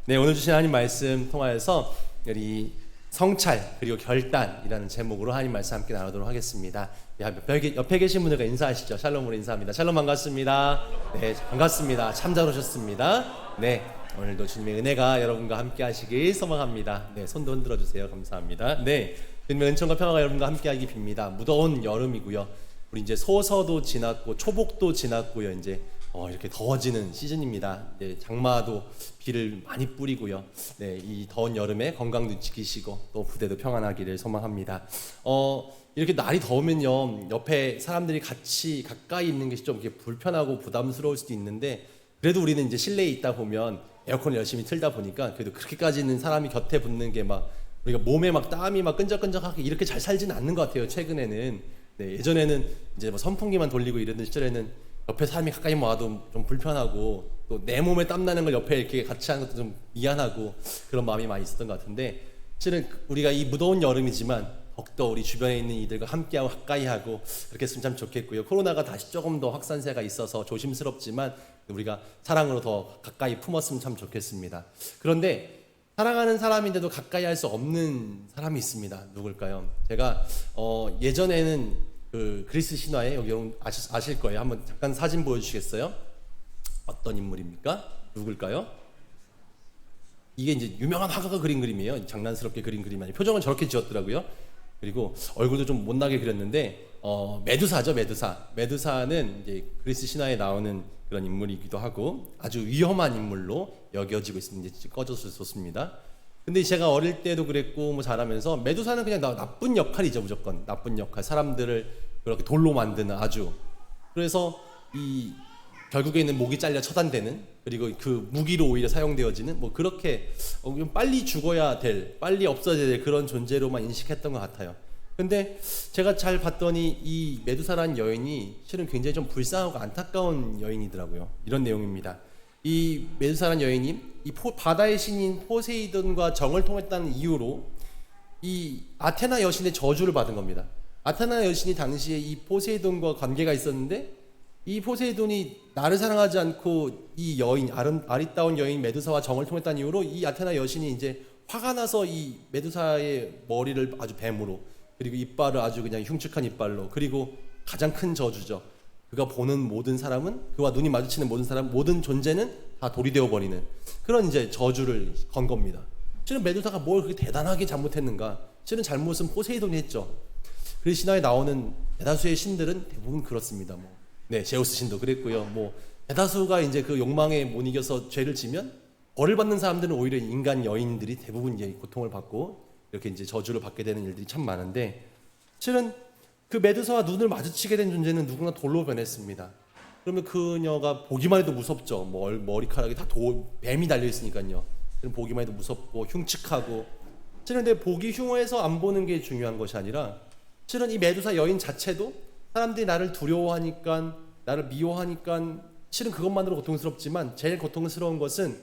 네, 오늘 주신 하나님 말씀 통하여서 우리 성찰 그리고 결단이라는 제목으로 하나님 말씀 함께 나누도록 하겠습니다. 옆에 계신 분들과 인사하시죠. 샬롬으로 인사합니다. 샬롬 반갑습니다. 네, 반갑습니다. 참 잘 오셨습니다. 네, 오늘도 주님의 은혜가 여러분과 함께 하시길 소망합니다. 네, 손도 흔들어 주세요. 감사합니다. 네, 주님의 은총과 평화가 여러분과 함께 하기 빕니다. 무더운 여름이고요. 우리 이제 소서도 지났고 초복도 지났고요. 이제 이렇게 더워지는 시즌입니다. 네, 장마도 비를 많이 뿌리고요. 네, 이 더운 여름에 건강도 지키시고 또 부대도 평안하기를 소망합니다. 이렇게 날이 더우면요, 옆에 사람들이 같이 가까이 있는 것이 좀 이렇게 불편하고 부담스러울 수도 있는데, 그래도 우리는 이제 실내에 있다 보면 에어컨을 열심히 틀다 보니까 그래도 그렇게까지는 사람이 곁에 붙는 게 막 우리가 몸에 막 땀이 막 끈적끈적하게 이렇게 잘 살지는 않는 것 같아요. 최근에는. 네, 예전에는 이제 뭐 선풍기만 돌리고 이러던 시절에는 옆에 사람이 가까이 와도 좀 불편하고 또 내 몸에 땀 나는 걸 옆에 이렇게 같이 하는 것도 좀 미안하고 그런 마음이 많이 있었던 것 같은데, 실은 우리가 이 무더운 여름이지만 더욱더 우리 주변에 있는 이들과 함께하고 가까이 하고 그렇게 했으면 참 좋겠고요. 코로나가 다시 조금 더 확산세가 있어서 조심스럽지만 우리가 사랑으로 더 가까이 품었으면 참 좋겠습니다. 그런데 사랑하는 사람인데도 가까이 할 수 없는 사람이 있습니다. 누굴까요? 제가 예전에는 그 그리스 신화에 여기 여러분 아실 거예요. 한번 잠깐 사진 보여주시겠어요? 어떤 인물입니까? 누굴까요? 이게 이제 유명한 화가가 그린 그림이에요. 장난스럽게 그린 그림이 아니에요. 표정은 저렇게 지었더라고요. 그리고 얼굴도 좀 못나게 그렸는데 메두사죠. 메두사는 이제 그리스 신화에 나오는 그런 인물이기도 하고 아주 위험한 인물로 여겨지고 있습니다. 이제 꺼져서 좋습니다. 근데 제가 어릴 때도 그랬고 뭐 자라면서 메두사는 그냥 나쁜 역할이죠. 무조건 나쁜 역할, 사람들을 그렇게 돌로 만드는 아주, 그래서 이 결국에 있는 목이 잘려 처단되는, 그리고 그 무기로 오히려 사용되어지는, 뭐 그렇게 빨리 죽어야 될, 빨리 없어져야 될 그런 존재로만 인식했던 것 같아요. 근데 제가 잘 봤더니 이 메두사라는 여인이 실은 굉장히 좀 불쌍하고 안타까운 여인이더라고요. 이런 내용입니다. 이 메두사라는 여인이 이 바다의 신인 포세이돈과 정을 통했다는 이유로 이 아테나 여신의 저주를 받은 겁니다. 아테나 여신이 당시에 이 포세이돈과 관계가 있었는데, 이 포세이돈이 나를 사랑하지 않고 이 여인, 아리따운 여인 메두사와 정을 통했다는 이유로 이 아테나 여신이 이제 화가 나서 이 메두사의 머리를 아주 뱀으로, 그리고 이빨을 아주 그냥 흉측한 이빨로, 그리고 가장 큰 저주죠. 그가 보는 모든 사람은, 그와 눈이 마주치는 모든 사람, 모든 존재는 다 돌이 되어버리는 그런 이제 저주를 건 겁니다. 실은 메두사가 뭘 그렇게 대단하게 잘못했는가? 실은 잘못은 포세이돈이 했죠. 그리스 신화에 나오는 대다수의 신들은 대부분 그렇습니다. 네, 제우스 신도 그랬고요. 대다수가 이제 그 욕망에 못 이겨서 죄를 지면 벌을 받는 사람들은 오히려 인간 여인들이 대부분 이제 고통을 받고 이렇게 이제 저주를 받게 되는 일들이 참 많은데, 실은 그 메두사와 눈을 마주치게 된 존재는 누구나 돌로 변했습니다. 그러면 그녀가 보기만 해도 무섭죠. 머리카락이 다 뱀이 달려 있으니까요. 보기만 해도 무섭고 흉측하고. 실은 근데 보기 흉해서 안 보는 게 중요한 것이 아니라, 실은 이 메두사 여인 자체도 사람들이 나를 두려워하니까, 나를 미워하니까 실은 그것만으로 고통스럽지만, 제일 고통스러운 것은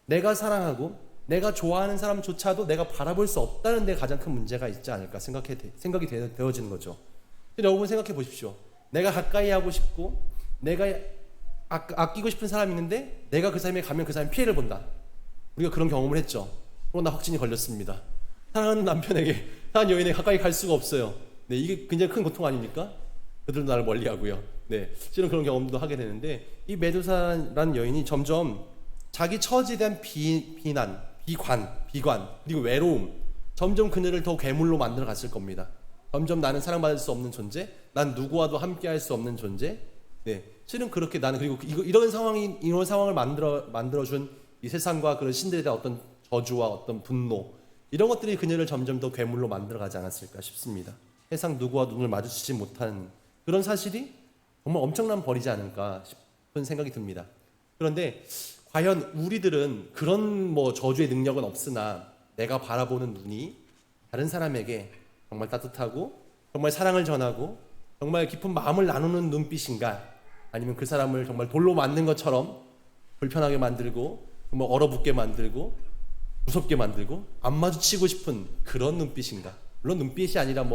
내가 사랑하고 내가 좋아하는 사람조차도 내가 바라볼 수 없다는 데 가장 큰 문제가 있지 않을까 생각이 되어지는 거죠. 여러분 생각해 보십시오. 내가 가까이 하고 싶고 내가 아끼고 싶은 사람이 있는데 내가 그 사람에 가면 그 사람이 피해를 본다. 우리가 그런 경험을 했죠. 코로나 확진이 걸렸습니다. 사랑하는 남편에게, 사랑하는 여인에게 가까이 갈 수가 없어요. 네, 이게 굉장히 큰 고통 아닙니까? 그들도 나를 멀리하고요. 네, 실은 그런 경험도 하게 되는데, 이 메두사라는 여인이 점점 자기 처지에 대한 비난, 비관, 그리고 외로움, 점점 그녀를 더 괴물로 만들어 갔을 겁니다. 점점 나는 사랑받을 수 없는 존재, 난 누구와도 함께할 수 없는 존재. 네, 실은 그렇게 나는, 그리고 이런 상황을 만들어준 이 세상과 그런 신들에 대한 어떤 저주와 어떤 분노, 이런 것들이 그녀를 점점 더 괴물로 만들어가지 않았을까 싶습니다. 세상 누구와 눈을 마주치지 못하는 그런 사실이 정말 엄청난 벌이지 않을까 싶은 생각이 듭니다. 그런데 과연 우리들은 그런 저주의 능력은 없으나 내가 바라보는 눈이 다른 사람에게 정말 따뜻하고 정말 사랑을 전하고 정말 깊은 마음을 나누는 눈빛인가? 아니면 그 사람을 정말 돌로 만든 것처럼 불편하게 만들고 정말 얼어붙게 만들고 무섭게 만들고 안 마주치고 싶은 그런 눈빛인가? 물론 눈빛이 아니라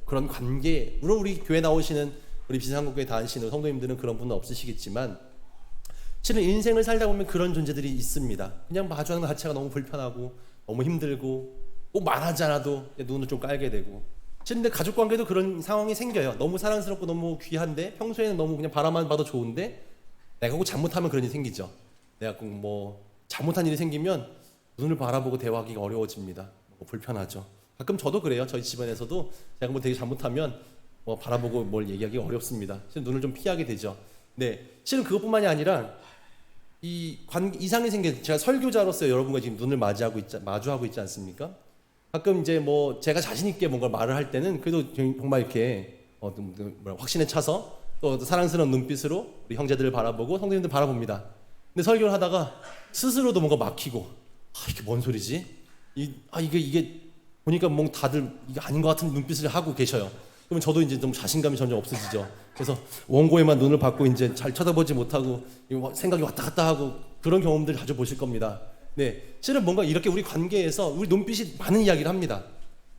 그런 관계, 물론 우리 교회 나오시는 우리 비상한국교회 다니시는 성도님들은 그런 분은 없으시겠지만, 실은 인생을 살다 보면 그런 존재들이 있습니다. 그냥 마주하는 것 자체가 너무 불편하고 너무 힘들고 꼭 말하지 않아도 눈을 좀 깔게 되고, 실은 근데 가족 관계도 그런 상황이 생겨요. 너무 사랑스럽고 너무 귀한데 평소에는 너무 그냥 바라만 봐도 좋은데 내가 꼭 잘못하면 그런 일이 생기죠. 내가 꼭 뭐 잘못한 일이 생기면 눈을 바라보고 대화하기가 어려워집니다. 불편하죠. 가끔 저도 그래요. 저희 집안에서도 제가 뭐 되게 잘못하면 뭐 바라보고 뭘 얘기하기가 어렵습니다. 실은 눈을 좀 피하게 되죠. 네, 실은 그것뿐만이 아니라 이상이 생겨. 제가 설교자로서 여러분과 지금 눈을 마주하고 있지 않습니까? 가끔 이제 뭐 제가 자신 있게 뭔가 말을 할 때는 그래도 정말 이렇게 확신에 차서 또 사랑스러운 눈빛으로 우리 형제들을 바라보고 성도님들 바라봅니다. 근데 설교를 하다가 스스로도 뭔가 막히고, 이게 뭔 소리지? 이게 보니까 뭔가 다들 이게 아닌 것 같은 눈빛을 하고 계셔요. 그러면 저도 이제 좀 자신감이 점점 없어지죠. 그래서 원고에만 눈을 받고 이제 잘 쳐다보지 못하고 생각이 왔다 갔다 하고 그런 경험들 자주 보실 겁니다. 네, 실은 뭔가 이렇게 우리 관계에서 우리 눈빛이 많은 이야기를 합니다.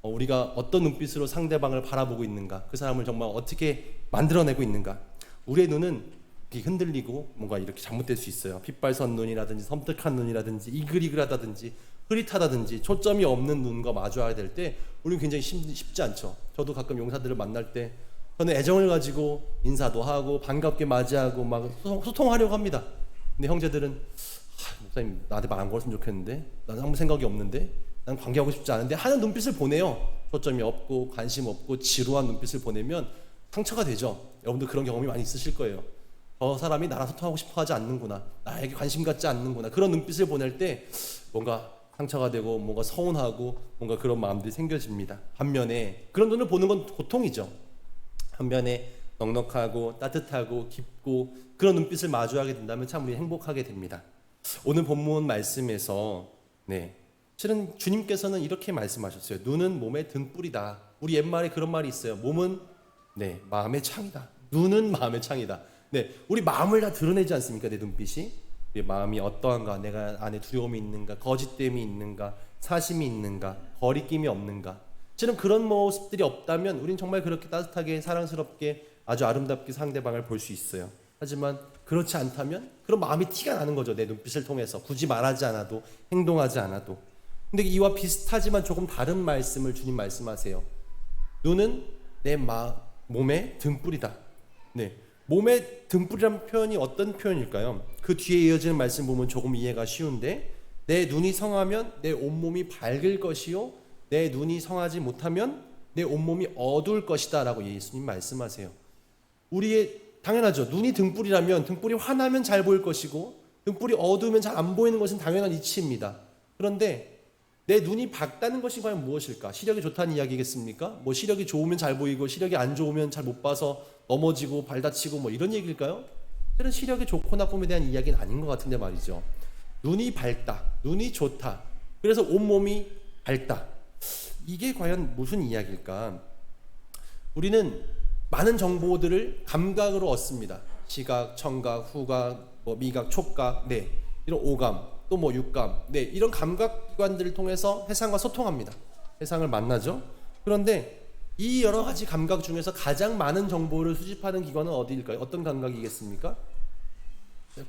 우리가 어떤 눈빛으로 상대방을 바라보고 있는가, 그 사람을 정말 어떻게 만들어내고 있는가. 우리의 눈은 흔들리고 뭔가 이렇게 잘못될 수 있어요. 핏발선 눈이라든지 섬뜩한 눈이라든지 이글이글하다든지 흐릿하다든지 초점이 없는 눈과 마주해야 될 때 우리는 굉장히 쉽지 않죠. 저도 가끔 용사들을 만날 때 저는 애정을 가지고 인사도 하고 반갑게 맞이하고 막 소통하려고 합니다. 근데 형제들은 목사님 나한테 말 안 걸었으면 좋겠는데, 나는 아무 생각이 없는데, 난 관계하고 싶지 않은데 하는 눈빛을 보내요. 초점이 없고 관심 없고 지루한 눈빛을 보내면 상처가 되죠. 여러분들 그런 경험이 많이 있으실 거예요. 저 사람이 나랑 소통하고 싶어 하지 않는구나, 나에게 관심 갖지 않는구나, 그런 눈빛을 보낼 때 뭔가 상처가 되고 뭔가 서운하고 뭔가 그런 마음들이 생겨집니다. 반면에 그런 눈을 보는 건 고통이죠. 반면에 넉넉하고 따뜻하고 깊고 그런 눈빛을 마주하게 된다면 참 우리 행복하게 됩니다. 오늘 본문 말씀에서 실은 주님께서는 이렇게 말씀하셨어요. 눈은 몸의 등불이다. 우리 옛말에 그런 말이 있어요. 몸은 마음의 창이다. 눈은 마음의 창이다. 우리 마음을 다 드러내지 않습니까? 내 눈빛이. 우리 마음이 어떠한가, 내가 안에 두려움이 있는가, 거짓됨이 있는가, 사심이 있는가, 거리낌이 없는가. 실은 그런 모습들이 없다면 우린 정말 그렇게 따뜻하게 사랑스럽게 아주 아름답게 상대방을 볼 수 있어요. 하지만 그렇지 않다면 그런 마음이 티가 나는 거죠. 내 눈빛을 통해서 굳이 말하지 않아도, 행동하지 않아도. 근데 이와 비슷하지만 조금 다른 말씀을 주님 말씀하세요. 눈은 내 몸의 등불이다. 몸의 등불이라는 표현이 어떤 표현일까요? 그 뒤에 이어지는 말씀 보면 조금 이해가 쉬운데, 내 눈이 성하면 내 온몸이 밝을 것이요, 내 눈이 성하지 못하면 내 온몸이 어두울 것이다 라고 예수님 말씀하세요. 당연하죠. 눈이 등불이라면 등불이 환하면 잘 보일 것이고 등불이 어두우면 잘 안 보이는 것은 당연한 이치입니다. 그런데 내 눈이 밝다는 것이 과연 무엇일까? 시력이 좋다는 이야기겠습니까? 뭐 시력이 좋으면 잘 보이고 시력이 안 좋으면 잘 못 봐서 넘어지고 발 다치고 뭐 이런 얘기일까요? 실은 시력이 좋고 나쁨에 대한 이야기는 아닌 것 같은데 말이죠. 눈이 밝다, 눈이 좋다, 그래서 온몸이 밝다. 이게 과연 무슨 이야기일까? 우리는 많은 정보들을 감각으로 얻습니다. 시각, 청각, 후각, 미각, 촉각, 이런 오감, 또 육감, 이런 감각기관들을 통해서 세상과 소통합니다. 세상을 만나죠. 그런데 이 여러 가지 감각 중에서 가장 많은 정보를 수집하는 기관은 어디일까요? 어떤 감각이겠습니까?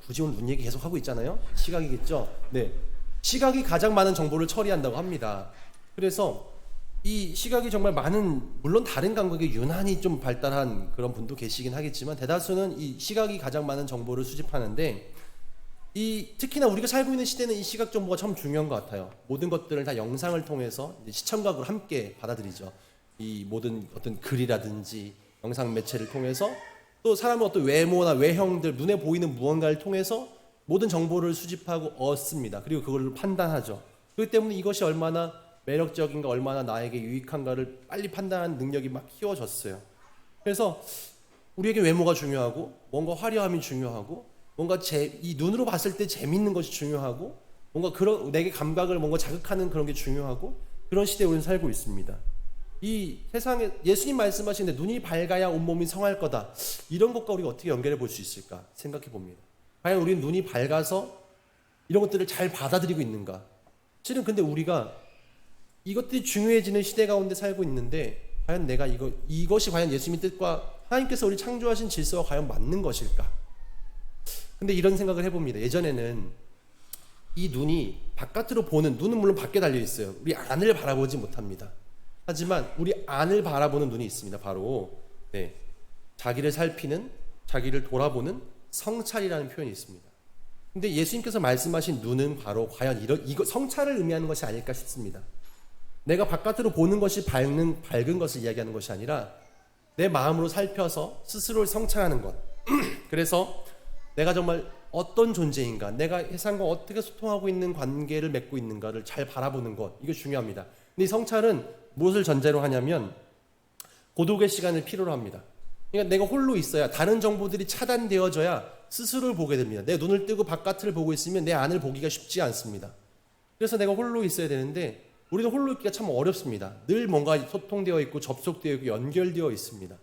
굳이 오늘 눈 얘기 계속 하고 있잖아요. 시각이겠죠. 시각이 가장 많은 정보를 처리한다고 합니다. 그래서 이 시각이 정말 물론 다른 감각이 유난히 좀 발달한 그런 분도 계시긴 하겠지만 대다수는 이 시각이 가장 많은 정보를 수집하는데, 특히나 우리가 살고 있는 시대는 이 시각 정보가 참 중요한 것 같아요. 모든 것들을 다 영상을 통해서 시청각으로 함께 받아들이죠. 이 모든 어떤 글이라든지 영상 매체를 통해서, 또 사람의 어떤 외모나 외형들, 눈에 보이는 무언가를 통해서 모든 정보를 수집하고 얻습니다. 그리고 그걸 판단하죠. 그렇기 때문에 이것이 얼마나 매력적인가, 얼마나 나에게 유익한가를 빨리 판단하는 능력이 막 키워졌어요. 그래서 우리에게 외모가 중요하고, 뭔가 화려함이 중요하고, 뭔가 이 눈으로 봤을 때 재밌는 것이 중요하고, 뭔가 그런 내게 감각을 뭔가 자극하는 그런 게 중요하고, 그런 시대에 우리는 살고 있습니다. 이 세상에 예수님 말씀하시는데 눈이 밝아야 온몸이 성할 거다. 이런 것과 우리가 어떻게 연결해 볼 수 있을까 생각해 봅니다. 과연 우리는 눈이 밝아서 이런 것들을 잘 받아들이고 있는가? 실은 근데 우리가 이것들이 중요해지는 시대 가운데 살고 있는데, 과연 내가 이것이 과연 예수님의 뜻과 하나님께서 우리 창조하신 질서와 과연 맞는 것일까? 근데 이런 생각을 해봅니다. 예전에는 이 눈이 바깥으로 보는, 눈은 물론 밖에 달려 있어요. 우리 안을 바라보지 못합니다. 하지만 우리 안을 바라보는 눈이 있습니다. 바로 자기를 살피는, 자기를 돌아보는 성찰이라는 표현이 있습니다. 근데 예수님께서 말씀하신 눈은 바로 과연 이거 성찰을 의미하는 것이 아닐까 싶습니다. 내가 바깥으로 보는 것이 밝은 것을 이야기하는 것이 아니라 내 마음으로 살펴서 스스로를 성찰하는 것. 그래서 내가 정말 어떤 존재인가, 내가 세상과 어떻게 소통하고 있는 관계를 맺고 있는가를 잘 바라보는 것, 이게 중요합니다. 근데 이 성찰은 무엇을 전제로 하냐면 고독의 시간을 필요로 합니다. 그러니까 내가 홀로 있어야, 다른 정보들이 차단되어져야 스스로를 보게 됩니다. 내 눈을 뜨고 바깥을 보고 있으면 내 안을 보기가 쉽지 않습니다. 그래서 내가 홀로 있어야 되는데 우리는 홀로 있기가 참 어렵습니다. 늘 뭔가 소통되어 있고 접속되어 있고 연결되어 있습니다.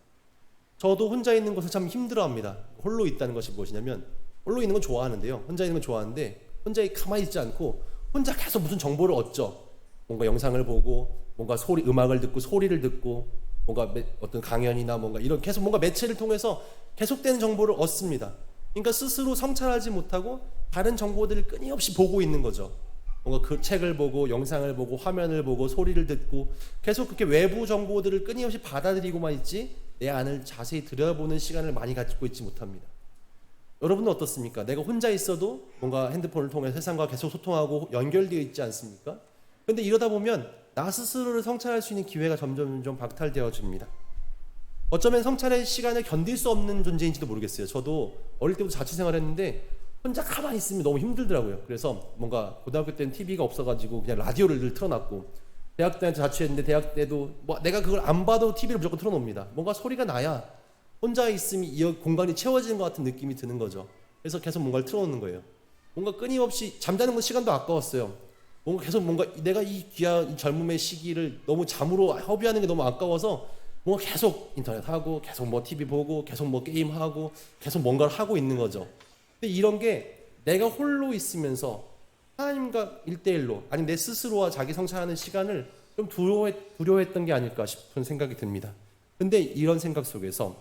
저도 혼자 있는 것을 참 힘들어합니다. 홀로 있다는 것이 무엇이냐면, 홀로 있는 건 좋아하는데요. 혼자 있는 건 좋아하는데 혼자 가만히 있지 않고 혼자 계속 무슨 정보를 얻죠. 뭔가 영상을 보고, 뭔가 음악을 듣고, 소리를 듣고, 뭔가 어떤 강연이나 뭔가 이런 계속 뭔가 매체를 통해서 계속되는 정보를 얻습니다. 그러니까 스스로 성찰하지 못하고 다른 정보들을 끊임없이 보고 있는 거죠. 뭔가 그 책을 보고, 영상을 보고, 화면을 보고, 소리를 듣고 계속 그렇게 외부 정보들을 끊임없이 받아들이고만 있지 내 안을 자세히 들여다보는 시간을 많이 갖고 있지 못합니다. 여러분은 어떻습니까? 내가 혼자 있어도 뭔가 핸드폰을 통해 세상과 계속 소통하고 연결되어 있지 않습니까? 그런데 이러다 보면 나 스스로를 성찰할 수 있는 기회가 점점 박탈되어집니다. 어쩌면 성찰의 시간을 견딜 수 없는 존재인지도 모르겠어요. 저도 어릴 때부터 자취생활 했는데 혼자 가만히 있으면 너무 힘들더라고요. 그래서 뭔가 고등학교 때는 TV가 없어가지고 그냥 라디오를 늘 틀어놨고, 대학 때는 자취했는데 대학 때도 뭐 내가 그걸 안 봐도 TV를 무조건 틀어놓습니다. 뭔가 소리가 나야 혼자 있으면 이 공간이 채워지는 것 같은 느낌이 드는 거죠. 그래서 계속 뭔가를 틀어놓는 거예요. 뭔가 끊임없이 잠자는 건 시간도 아까웠어요. 뭔가 계속 뭔가 내가 이 귀한 젊음의 시기를 너무 잠으로 허비하는 게 너무 아까워서 뭔가 계속 인터넷 하고, 계속 뭐 TV 보고, 계속 뭐 게임 하고, 계속 뭔가를 하고 있는 거죠. 근데 이런 게 내가 홀로 있으면서 하나님과 1대1로, 아니 내 스스로와 자기 성찰하는 시간을 좀 두려워했던 게 아닐까 싶은 생각이 듭니다. 근데 이런 생각 속에서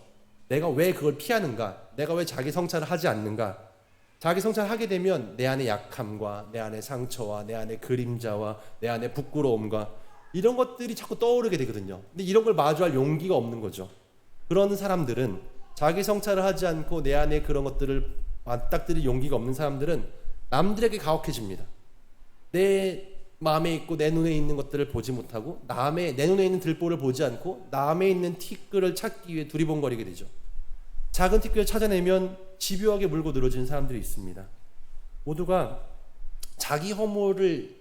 내가 왜 그걸 피하는가, 내가 왜 자기 성찰을 하지 않는가, 자기 성찰을 하게 되면 내 안의 약함과 내 안의 상처와 내 안의 그림자와 내 안의 부끄러움과 이런 것들이 자꾸 떠오르게 되거든요. 근데 이런 걸 마주할 용기가 없는 거죠. 그런 사람들은, 자기 성찰을 하지 않고 내 안에 그런 것들을 맞닥뜨릴 용기가 없는 사람들은 남들에게 가혹해집니다. 내 마음에 있고 내 눈에 있는 것들을 보지 못하고, 내 눈에 있는 들보를 보지 않고 남에 있는 티끌을 찾기 위해 두리번거리게 되죠. 작은 티끌을 찾아내면 집요하게 물고 늘어지는 사람들이 있습니다. 모두가 자기 허물을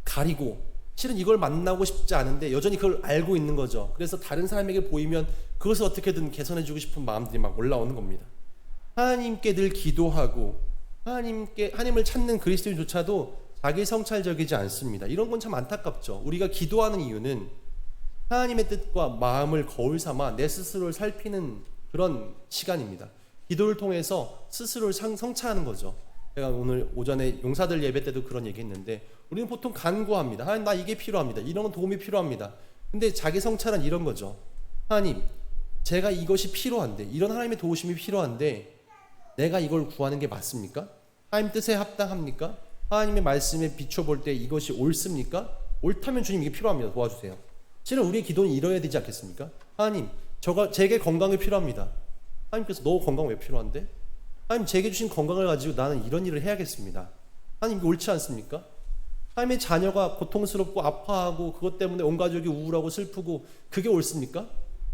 가리고 실은 이걸 만나고 싶지 않은데 여전히 그걸 알고 있는 거죠. 그래서 다른 사람에게 보이면 그것을 어떻게든 개선해주고 싶은 마음들이 막 올라오는 겁니다. 하나님께 늘 기도하고 하나님을 찾는 그리스도인조차도 자기 성찰적이지 않습니다. 이런 건 참 안타깝죠. 우리가 기도하는 이유는 하나님의 뜻과 마음을 거울 삼아 내 스스로를 살피는 그런 시간입니다. 기도를 통해서 스스로를 성찰하는 거죠. 제가 오늘 오전에 용사들 예배 때도 그런 얘기 했는데, 우리는 보통 간구합니다. 하나님, 나 이게 필요합니다. 이런 도움이 필요합니다. 근데 자기 성찰은 이런 거죠. 하나님, 제가 이것이 필요한데, 이런 하나님의 도우심이 필요한데 내가 이걸 구하는 게 맞습니까? 하나님 뜻에 합당합니까? 하나님의 말씀에 비춰볼 때 이것이 옳습니까? 옳다면 주님 이게 필요합니다. 도와주세요. 실은 우리의 기도는 이뤄야 되지 않겠습니까? 하나님, 제게 건강이 필요합니다. 하나님께서 너 건강 왜 필요한데? 하나님, 제게 주신 건강을 가지고 나는 이런 일을 해야겠습니다. 하나님, 이게 옳지 않습니까? 하나님의 자녀가 고통스럽고 아파하고 그것 때문에 온 가족이 우울하고 슬프고 그게 옳습니까?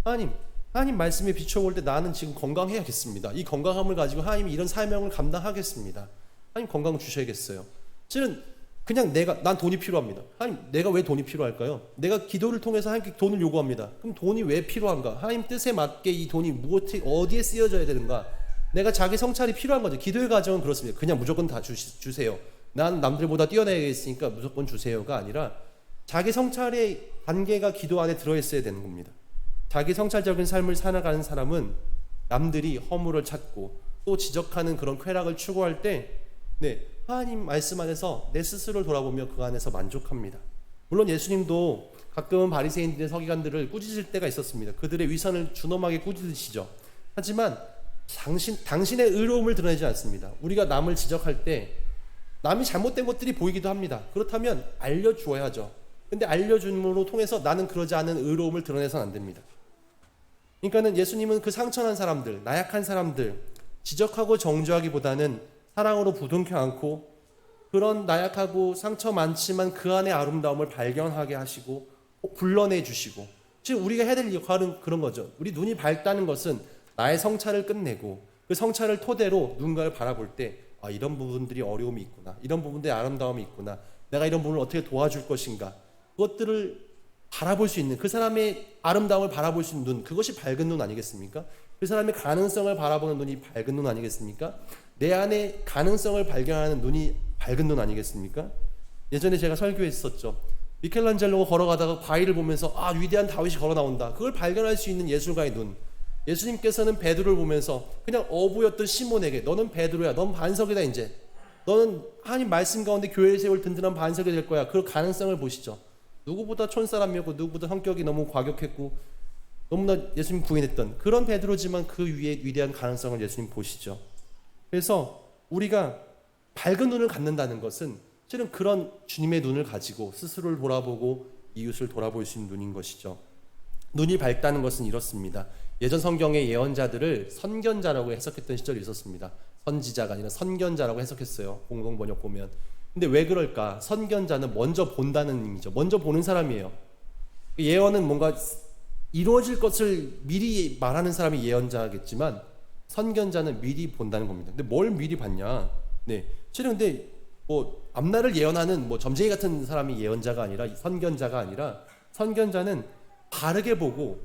하나님 말씀에 비춰볼 때 나는 지금 건강해야겠습니다. 이 건강함을 가지고 하나님이 이런 사명을 감당하겠습니다. 하나님, 건강 주셔야겠어요. 실은 그냥 난 돈이 필요합니다. 하나님, 내가 왜 돈이 필요할까요? 내가 기도를 통해서 하나님께 돈을 요구합니다. 그럼 돈이 왜 필요한가? 하나님 뜻에 맞게 이 돈이 어디에 쓰여져야 되는가? 내가 자기 성찰이 필요한 거죠. 기도의 과정은 그렇습니다. 그냥 무조건 다 주세요. 난 남들보다 뛰어나야겠으니까 무조건 주세요가 아니라 자기 성찰의 단계가 기도 안에 들어있어야 되는 겁니다. 자기 성찰적인 삶을 살아가는 사람은 남들이 허물을 찾고 또 지적하는 그런 쾌락을 추구할 때 하나님 말씀 안에서 내 스스로를 돌아보며 그 안에서 만족합니다. 물론 예수님도 가끔은 바리새인들의 서기관들을 꾸짖을 때가 있었습니다. 그들의 위선을 준엄하게 꾸짖으시죠. 하지만 당신의 의로움을 드러내지 않습니다. 우리가 남을 지적할 때 남이 잘못된 것들이 보이기도 합니다. 그렇다면 알려주어야죠. 근데 알려줌으로 통해서 나는 그러지 않은 의로움을 드러내서는 안 됩니다. 그러니까는 예수님은 그 상처난 사람들, 나약한 사람들 지적하고 정죄하기보다는 사랑으로 부둥켜 안고 그런 나약하고 상처 많지만 그 안에 아름다움을 발견하게 하시고 불러내 주시고, 지금 우리가 해야 될 역할은 그런 거죠. 우리 눈이 밝다는 것은 나의 성찰을 끝내고 그 성찰을 토대로 누군가를 바라볼 때 이런 부분들이 어려움이 있구나, 이런 부분들이 아름다움이 있구나, 내가 이런 부분을 어떻게 도와줄 것인가, 그것들을 바라볼 수 있는, 그 사람의 아름다움을 바라볼 수 있는 눈, 그것이 밝은 눈 아니겠습니까? 그 사람의 가능성을 바라보는 눈이 밝은 눈 아니겠습니까? 내 안에 가능성을 발견하는 눈이 밝은 눈 아니겠습니까? 예전에 제가 설교했었죠. 미켈란젤로가 걸어가다가 바위를 보면서 위대한 다윗이 걸어 나온다, 그걸 발견할 수 있는 예술가의 눈. 예수님께서는 베드로를 보면서 그냥 어부였던 시몬에게 너는 베드로야, 넌 반석이다, 이제 너는 하나님 말씀 가운데 교회를 세울 든든한 반석이 될 거야, 그 가능성을 보시죠. 누구보다 촌사람이었고 누구보다 성격이 너무 과격했고 너무나 예수님 부인했던 그런 베드로지만 그 위에 위대한 가능성을 예수님 보시죠. 그래서 우리가 밝은 눈을 갖는다는 것은 실은 그런 주님의 눈을 가지고 스스로를 돌아보고 이웃을 돌아볼 수 있는 눈인 것이죠. 눈이 밝다는 것은 이렇습니다. 예전 성경의 예언자들을 선견자라고 해석했던 시절이 있었습니다. 선지자가 아니라 선견자라고 해석했어요. 공동번역 보면. 근데 왜 그럴까? 선견자는 먼저 본다는 의미죠. 먼저 보는 사람이에요. 예언은 뭔가 이루어질 것을 미리 말하는 사람이 예언자겠지만 선견자는 미리 본다는 겁니다. 근데 뭘 미리 봤냐? 네, 실은 근데 앞날을 예언하는 점쟁이 같은 사람이 예언자가 아니라 선견자가 아니라, 선견자는 바르게 보고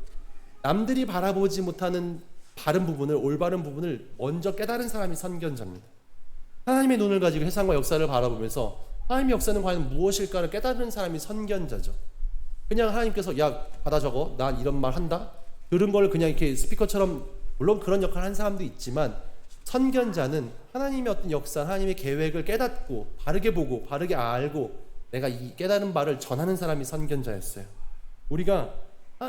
남들이 바라보지 못하는 바른 부분을, 올바른 부분을 먼저 깨달은 사람이 선견자입니다. 하나님의 눈을 가지고 세상과 역사를 바라보면서 하나님의 역사는 과연 무엇일까를 깨달은 사람이 선견자죠. 그냥 하나님께서 야 받아 적어, 난 이런 말 한다, 들은 걸 그냥 이렇게 스피커처럼, 물론 그런 역할을 한 사람도 있지만 선견자는 하나님의 어떤 역사, 하나님의 계획을 깨닫고 바르게 보고 바르게 알고 내가 이 깨달은 바를 전하는 사람이 선견자였어요. 우리가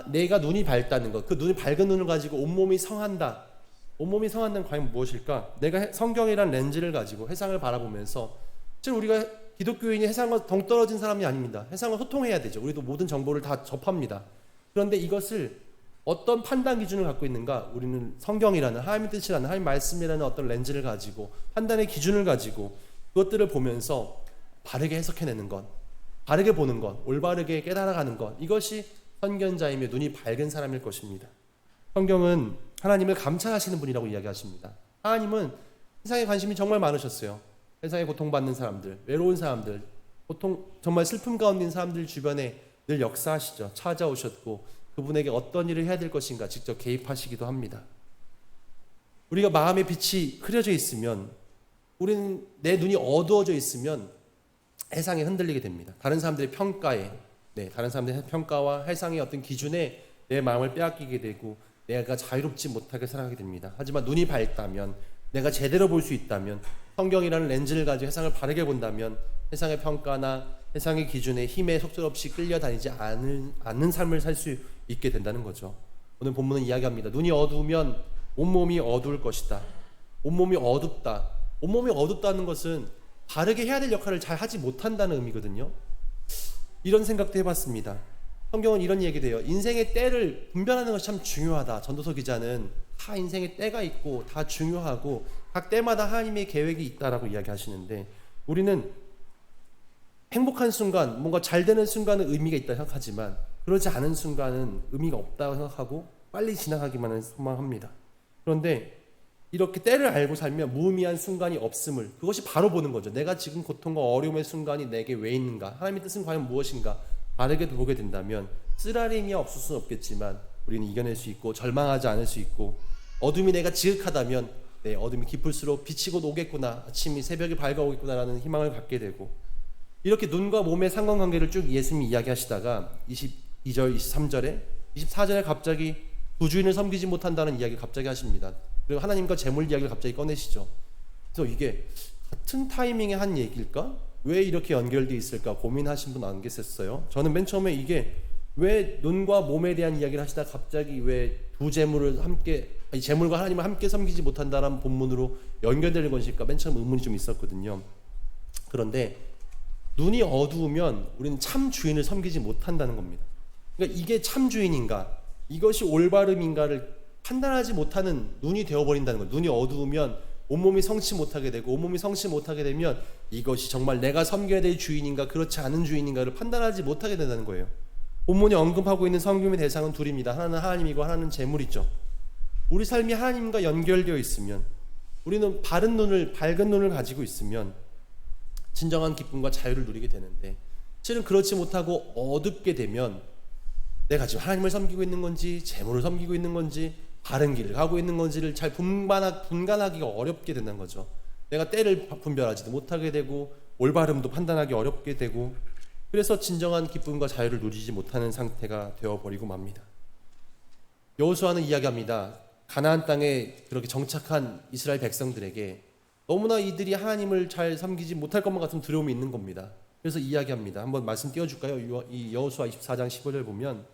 내가 눈이 밝다는 것, 그 눈이 밝은 눈을 가지고 온몸이 성한다. 온몸이 성한다는 과연 무엇일까? 내가 성경이란 렌즈를 가지고 세상을 바라보면서, 지금 우리가 기독교인이 세상과 동떨어진 사람이 아닙니다. 세상과 소통해야 되죠. 우리도 모든 정보를 다 접합니다. 그런데 이것을 어떤 판단 기준을 갖고 있는가? 우리는 성경이라는, 하나님의 뜻이라는, 하나님 말씀이라는 어떤 렌즈를 가지고, 판단의 기준을 가지고 그것들을 보면서 바르게 해석해내는 것, 바르게 보는 것, 올바르게 깨달아가는 것, 이것이 선견자이며 눈이 밝은 사람일 것입니다. 성경은 하나님을 감찰하시는 분이라고 이야기하십니다. 하나님은 세상에 관심이 정말 많으셨어요. 세상에 고통받는 사람들, 외로운 사람들, 정말 슬픔 가운데 있는 사람들 주변에 늘 역사하시죠. 찾아오셨고 그분에게 어떤 일을 해야 될 것인가 직접 개입하시기도 합니다. 우리가 마음의 빛이 흐려져 있으면, 우리는 내 눈이 어두워져 있으면 세상에 흔들리게 됩니다. 다른 사람들의 평가에, 다른 사람들의 평가와 세상의 어떤 기준에 내 마음을 빼앗기게 되고 내가 자유롭지 못하게 살아가게 됩니다. 하지만 눈이 밝다면, 내가 제대로 볼 수 있다면, 성경이라는 렌즈를 가지고 세상을 바르게 본다면 세상의 평가나 세상의 기준에 힘에 속절없이 끌려다니지 않는 삶을 살 수 있게 된다는 거죠. 오늘 본문은 이야기합니다. 눈이 어두우면 온몸이 어두울 것이다. 온몸이 어둡다. 온몸이 어둡다는 것은 바르게 해야 될 역할을 잘 하지 못한다는 의미거든요. 이런 생각도 해봤습니다. 성경은 이런 얘기도 해요. 인생의 때를 분별하는 것이 참 중요하다. 전도서 기자는 다 인생의 때가 있고 다 중요하고 각 때마다 하나님의 계획이 있다라고 이야기하시는데, 우리는 행복한 순간, 뭔가 잘 되는 순간은 의미가 있다고 생각하지만 그러지 않은 순간은 의미가 없다고 생각하고 빨리 지나가기만을 소망합니다. 그런데 이렇게 때를 알고 살면 무의미한 순간이 없음을, 그것이 바로 보는 거죠. 내가 지금 고통과 어려움의 순간이 내게 왜 있는가, 하나님의 뜻은 과연 무엇인가 바르게 보게 된다면 쓰라림이 없을 수는 없겠지만 우리는 이겨낼 수 있고 절망하지 않을 수 있고, 어둠이 내가 지극하다면 어둠이 깊을수록 빛이 곧 오겠구나, 아침이 새벽이 밝아오겠구나라는 희망을 갖게 되고, 이렇게 눈과 몸의 상관관계를 쭉 예수님이 이야기하시다가 22절, 23절에 24절에 갑자기 부주인을 섬기지 못한다는 이야기를 갑자기 하십니다. 그리고 하나님과 재물 이야기를 갑자기 꺼내시죠. 그래서 이게 같은 타이밍에 한 얘기일까? 왜 이렇게 연결되어 있을까 고민하신 분 안 계셨어요? 저는 맨 처음에 이게 왜 눈과 몸에 대한 이야기를 하시다 갑자기 왜 두 재물을 함께, 아니 재물과 하나님을 함께 섬기지 못한다라는 본문으로 연결되는 것일까 맨 처음 의문이 좀 있었거든요. 그런데 눈이 어두우면 우리는 참 주인을 섬기지 못한다는 겁니다. 그러니까 이게 참 주인인가, 이것이 올바름인가를 판단하지 못하는 눈이 되어버린다는 거예요. 눈이 어두우면 온몸이 성치 못하게 되고, 온몸이 성치 못하게 되면 이것이 정말 내가 섬겨야 될 주인인가 그렇지 않은 주인인가를 판단하지 못하게 된다는 거예요. 본문이 언급하고 있는 섬김의 대상은 둘입니다. 하나는 하나님이고 하나는 재물이죠. 우리 삶이 하나님과 연결되어 있으면, 우리는 바른 눈을, 밝은 눈을 가지고 있으면 진정한 기쁨과 자유를 누리게 되는데, 실은 그렇지 못하고 어둡게 되면 내가 지금 하나님을 섬기고 있는 건지 재물을 섬기고 있는 건지 바른 길을 가고 있는 건지를 잘 분간하기가 어렵게 된다는 거죠. 내가 때를 분별하지도 못하게 되고 올바름도 판단하기 어렵게 되고, 그래서 진정한 기쁨과 자유를 누리지 못하는 상태가 되어버리고 맙니다. 여호수아는 이야기합니다. 가나안 땅에 그렇게 정착한 이스라엘 백성들에게 너무나 이들이 하나님을 잘 섬기지 못할 것만 같은 두려움이 있는 겁니다. 그래서 이야기합니다. 한번 말씀 띄워줄까요? 이 여호수아 24장 15절 보면,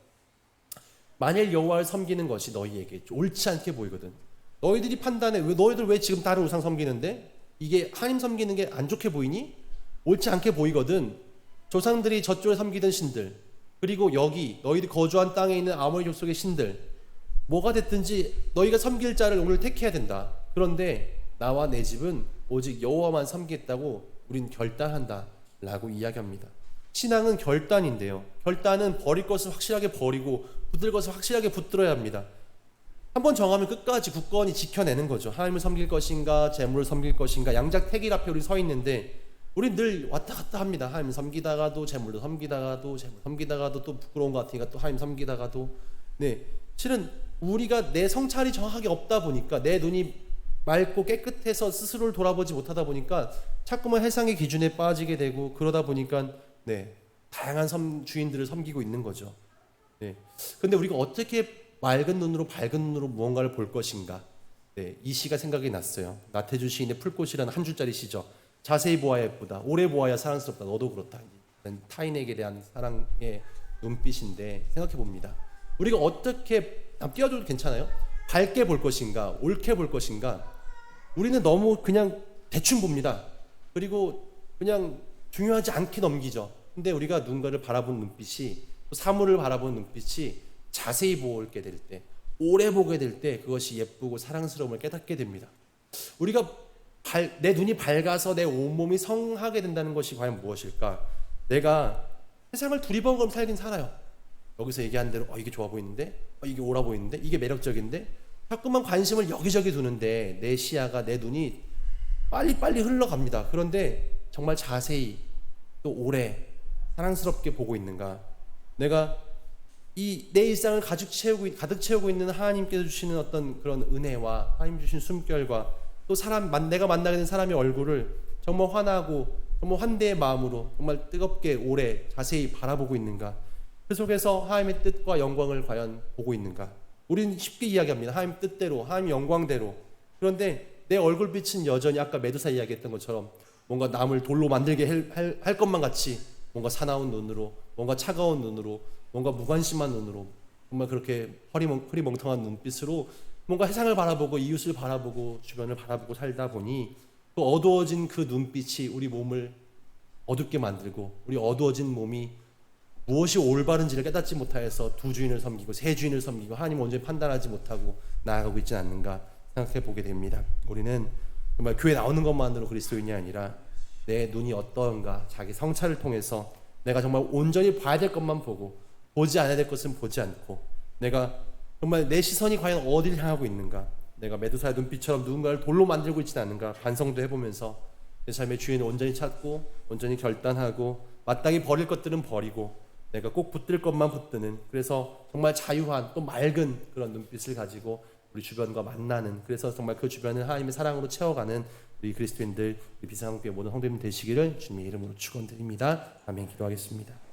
만일 여호와를 섬기는 것이 너희에게 옳지 않게 보이거든, 너희들이 판단해, 너희들 왜 지금 다른 우상 섬기는데 이게 하나님 섬기는 게 안 좋게 보이니? 옳지 않게 보이거든. 조상들이 저쪽에 섬기던 신들, 그리고 여기 너희들이 거주한 땅에 있는 아모리 족속의 신들, 뭐가 됐든지 너희가 섬길 자를 오늘 택해야 된다. 그런데 나와 내 집은 오직 여호와만 섬기겠다고 우린 결단한다 라고 이야기합니다. 신앙은 결단인데요, 결단은 버릴 것을 확실하게 버리고 붙들 것을 확실하게 붙들어야 합니다. 한번 정하면 끝까지 굳건히 지켜내는 거죠. 하나님을 섬길 것인가 재물을 섬길 것인가, 양자택일 앞에 우리 서 있는데 우리 늘 왔다 갔다 합니다. 하나님 섬기다가도 재물도 섬기다가도, 재물 섬기다가도 또 부끄러운 것 같으니까 또 하나님 섬기다가도. 네, 실은 우리가 내 성찰이 정확하게 없다 보니까, 내 눈이 맑고 깨끗해서 스스로를 돌아보지 못하다 보니까 자꾸만 세상의 기준에 빠지게 되고, 그러다 보니까 네, 다양한 주인들을 섬기고 있는 거죠. 네, 근데 우리가 어떻게 맑은 눈으로, 밝은 눈으로 무언가를 볼 것인가? 네, 이 시가 생각이 났어요. 나태주 시인의 풀꽃이라는 한 줄짜리 시죠. 자세히 보아야 예쁘다, 오래 보아야 사랑스럽다, 너도 그렇다. 타인에게 대한 사랑의 눈빛인데, 생각해 봅니다. 우리가 어떻게, 띄워줘도 괜찮아요? 밝게 볼 것인가, 옳게 볼 것인가, 우리는 너무 그냥 대충 봅니다. 그리고 그냥 중요하지 않게 넘기죠. 근데 우리가 누군가를 바라보는 눈빛이, 또 사물을 바라보는 눈빛이 자세히 보게 될 때, 오래 보게 될 때 그것이 예쁘고 사랑스러움을 깨닫게 됩니다. 우리가 내 눈이 밝아서 내 온몸이 성하게 된다는 것이 과연 무엇일까? 내가 세상을 두리번거리며 살긴 살아요. 여기서 얘기한 대로 이게 좋아 보이는데, 이게 옳아 보이는데, 이게 매력적인데, 자꾸만 관심을 여기저기 두는데 내 시야가, 내 눈이 빨리빨리 흘러갑니다. 그런데 정말 자세히 또 오래 사랑스럽게 보고 있는가? 내가 내 일상을 가득 채우고 있는 하나님께서 주시는 어떤 그런 은혜와 하나님 주신 숨결과 또 내가 만나게 된 사람의 얼굴을 정말 환하고 정말 환대의 마음으로 정말 뜨겁게 오래 자세히 바라보고 있는가? 그 속에서 하나님의 뜻과 영광을 과연 보고 있는가? 우리는 쉽게 이야기합니다. 하나님 뜻대로, 하나님 영광대로. 그런데 내 얼굴빛은 여전히 아까 메두사 이야기했던 것처럼 뭔가 남을 돌로 만들게 할 것만 같이 뭔가 사나운 눈으로, 뭔가 차가운 눈으로, 뭔가 무관심한 눈으로, 정말 그렇게 흐리멍텅한 눈빛으로 뭔가 세상을 바라보고 이웃을 바라보고 주변을 바라보고 살다 보니, 그 어두워진 그 눈빛이 우리 몸을 어둡게 만들고, 우리 어두워진 몸이 무엇이 올바른지를 깨닫지 못하여서 두 주인을 섬기고 세 주인을 섬기고 하나님 온전히 판단하지 못하고 나아가고 있지 않는가 생각해 보게 됩니다. 우리는 정말 교회 나오는 것만으로 그리스도인이 아니라 내 눈이 어떠한가, 자기 성찰을 통해서 내가 정말 온전히 봐야 될 것만 보고 보지 않아야 될 것은 보지 않고, 내가 정말 내 시선이 과연 어디를 향하고 있는가, 내가 메두사의 눈빛처럼 누군가를 돌로 만들고 있지는 않은가 반성도 해보면서 내 삶의 주인을 온전히 찾고 온전히 결단하고, 마땅히 버릴 것들은 버리고 내가 꼭 붙들 것만 붙드는, 그래서 정말 자유한 또 맑은 그런 눈빛을 가지고 우리 주변과 만나는, 그래서 정말 그 주변을 하나님의 사랑으로 채워가는 우리 그리스도인들, 우리 비상교회 모든 성도님 되시기를 주님의 이름으로 축원드립니다. 아멘. 기도하겠습니다.